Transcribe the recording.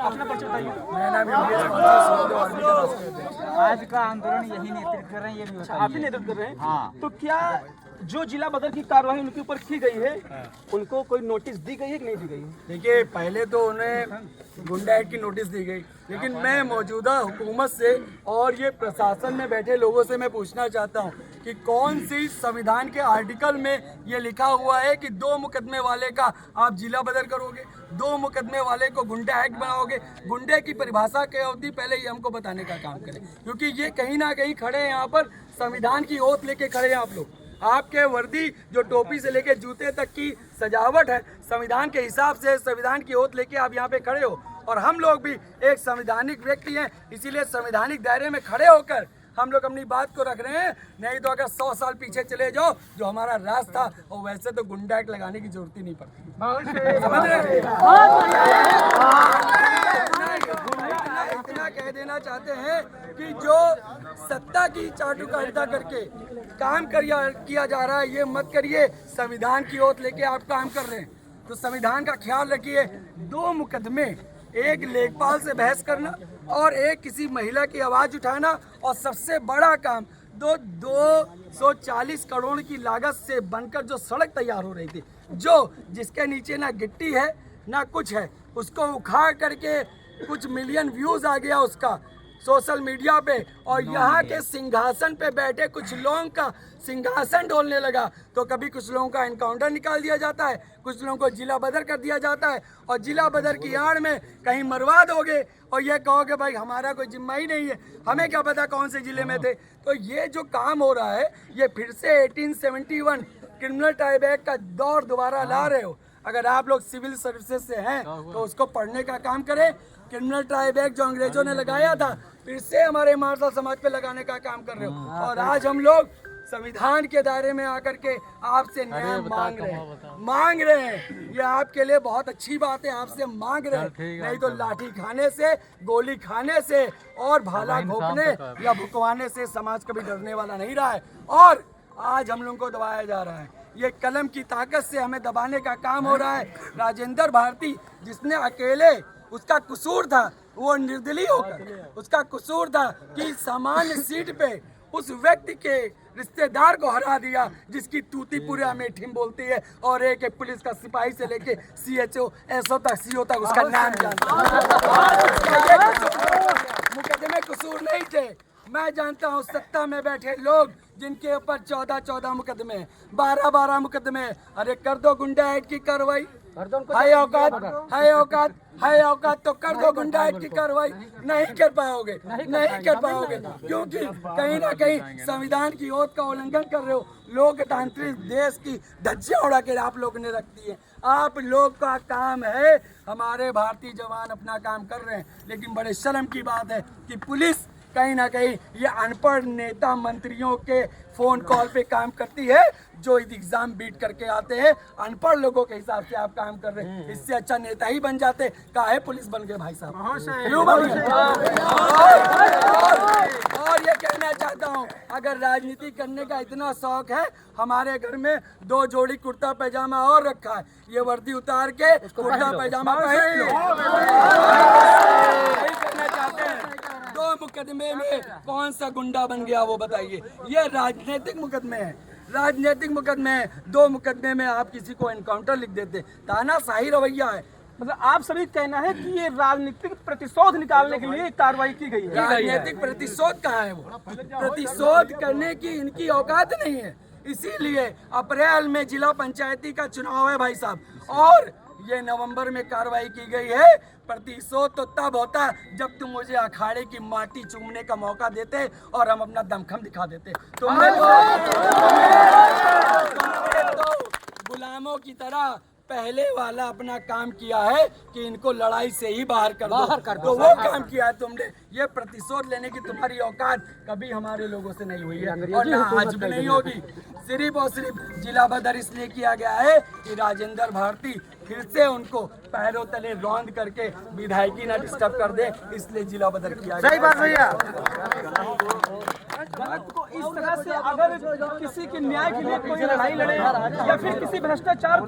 अपना परिचय बताइए। मेरा नाम आज का आंदोलन यही नेतृत्व कर रहे हैं, ये भी आप ही नेतृत्व कर रहे हैं। हाँ। तो क्या जो जिला बदर की कार्रवाई उनके ऊपर की गई है, उनको कोई नोटिस दी गई है कि नहीं दी गई है? देखिए, पहले तो उन्हें गुंडा एक्ट की नोटिस दी गई, लेकिन मैं मौजूदा हुकूमत से और ये प्रशासन में बैठे लोगों से मैं पूछना चाहता हूँ कि कौन सी संविधान के आर्टिकल में ये लिखा हुआ है कि 2 मुकदमे वाले का आप जिला बदर करोगे, 2 मुकदमे वाले को गुंडा एक्ट बनाओगे। गुंडे की परिभाषा क्या होती, पहले ये हमको बताने का काम करें, क्योंकि ये कहीं ना कहीं खड़े हैं यहाँ पर, संविधान की ओथ लेके खड़े हैं आप लोग। आपके वर्दी जो टोपी से लेके जूते तक की सजावट है, संविधान के हिसाब से संविधान की ओथ लेके आप यहाँ पे खड़े हो, और हम लोग भी एक संवैधानिक व्यक्ति हैं, इसीलिए संवैधानिक दायरे में खड़े होकर हम लोग अपनी बात को रख रहे हैं। नहीं तो अगर 100 साल पीछे चले जाओ, जो हमारा राज था, और वैसे तो गुंडा एक्ट लगाने की जरूरत ही नहीं पड़ती। समझ रहे? इतना कह देना चाहते हैं कि जो सत्ता की चाटुकारिता करके काम किया जा रहा है, ये मत करिए। संविधान की ओर लेके आप काम कर रहे हैं, तो संविधान का ख्याल रखिए। 2 मुकदमे, एक लेखपाल से बहस करना और एक किसी महिला की आवाज उठाना, और सबसे बड़ा काम 240 करोड़ की लागत से बनकर जो सड़क तैयार हो रही थी, जिसके नीचे ना गिट्टी है ना कुछ है, उसको उखाड़ करके कुछ मिलियन व्यूज आ गया उसका सोशल मीडिया पे, और यहाँ के सिंहासन पे बैठे कुछ लोगों का सिंहासन डोलने लगा। तो कभी कुछ लोगों का एनकाउंटर निकाल दिया जाता है, कुछ लोगों को जिला बदर कर दिया जाता है, और जिला बदर की आड़ में कहीं मरवा दोगे और ये कहोगे भाई हमारा कोई जिम्मा ही नहीं है, हमें क्या पता कौन से जिले में थे। तो ये जो काम हो रहा है, ये फिर से 1871 क्रिमिनल ट्राइब एक्ट का दौर दोबारा ला रहे हो। अगर आप लोग सिविल सर्विसेज से हैं तो उसको पढ़ने का काम करें। क्रिमिनल ट्राइब एक्ट जो अंग्रेजों ने लगाया था, फिर से हमारे मार्शल समाज पे लगाने का काम कर रहे हो, और आज हम लोग संविधान के दायरे में आकर के आपसे न्याय मांग रहे हैं। ये आपके लिए बहुत अच्छी बात है, आपसे मांग रहे हैं। नहीं तो लाठी खाने से, गोली खाने से और भाला घोंपने या भुकवाने से समाज कभी डरने वाला नहीं रहा है, और आज हम लोगों को दबाया जा रहा है। ये कलम की ताकत से हमें दबाने का काम हो रहा है। राजेंद्र भारती, जिसने अकेले, उसका कसूर था, वो निर्दलीय होकर, उसका कसूर था कि सामान्य सीट पे उस व्यक्ति के रिश्तेदार को हरा दिया, जिसकी तूती पूरे अमेठी में बोलती है, और एक पुलिस का सिपाही से लेके CHO, SO तक, CO तक उसका नाम जानता है। मुकदमे कसूर नहीं थे। मैं जानता हूँ सत्ता में बैठे लोग जिनके ऊपर 14 मुकदमे, 12 मुकदमे। अरे कर दो गुंडा एक्ट की कार्रवाई, है औकात तो कर दो गुंडा एक्ट की कार्रवाई। नहीं कर पाओगे, क्योंकि कहीं ना कहीं संविधान की ओथ का उल्लंघन कर रहे हो। लोकतांत्रिक देश की धज्जियां उड़ा के आप लोगों ने रख दी है। आप लोग का काम है, हमारे भारतीय जवान अपना काम कर रहे हैं, लेकिन बड़े शर्म की बात है कि पुलिस कहीं ना कहीं ये अनपढ़ नेता मंत्रियों के फोन कॉल पे काम करती है, जो एग्जाम बीट करके आते हैं। अनपढ़ लोगों के हिसाब से आप काम कर रहे हैं। इससे अच्छा नेता ही बन जाते। काहे पुलिस बन गए भाई साहब, क्यों बन गए? और ये कहना चाहता हूँ, अगर राजनीति करने का इतना शौक है, हमारे घर में 2 जोड़ी कुर्ता पैजामा और रखा है, ये वर्दी उतार के कुर्ता पैजामा पहन लो। यही कहना चाहते हैं। 2 मुकदमे में कौन सा गुंडा बन गया वो बताइए। ये राजनीतिक मुकदमे हैं, राजनीतिक मुकदमे हैं। 2 मुकदमे में आप किसी को एनकाउंटर लिख देते, तानाशाही रवैया है। मतलब आप सभी कहना है कि ये राजनीतिक प्रतिशोध निकालने के लिए कार्रवाई की गई है। राजनीतिक प्रतिशोध कहाँ है? वो प्रतिशोध करने की इनकी औकात नहीं है। इसीलिए अप्रैल में जिला पंचायती का चुनाव है भाई साहब, और ये नवंबर में कार्रवाई की गई है। प्रतिशोध तो तब होता जब तुम मुझे अखाड़े की माटी चूमने का मौका देते और हम अपना दमखम दिखा देते। तुमने तो गुलामों की तरह पहले वाला अपना काम किया है कि इनको लड़ाई से ही बाहर कर दो, तो वो काम किया है तुमने। ये प्रतिशोध लेने की तुम्हारी औकात कभी हमारे लोगों से नहीं हुई है, और ना आज भी नहीं होगी। सिर्फ और सिर्फ जिला बदर इसलिए किया गया है कि राजेंद्र भारती फिर से उनको पैरों तले रौंद करके विधायकी ना डिस्टर्ब कर दे, इसलिए जिला बदर किया गया। सही बात भैया। तो इस तरह से अगर किसी के न्याय के लिए कोई लड़ाई लड़े या फिर किसी भ्रष्टाचार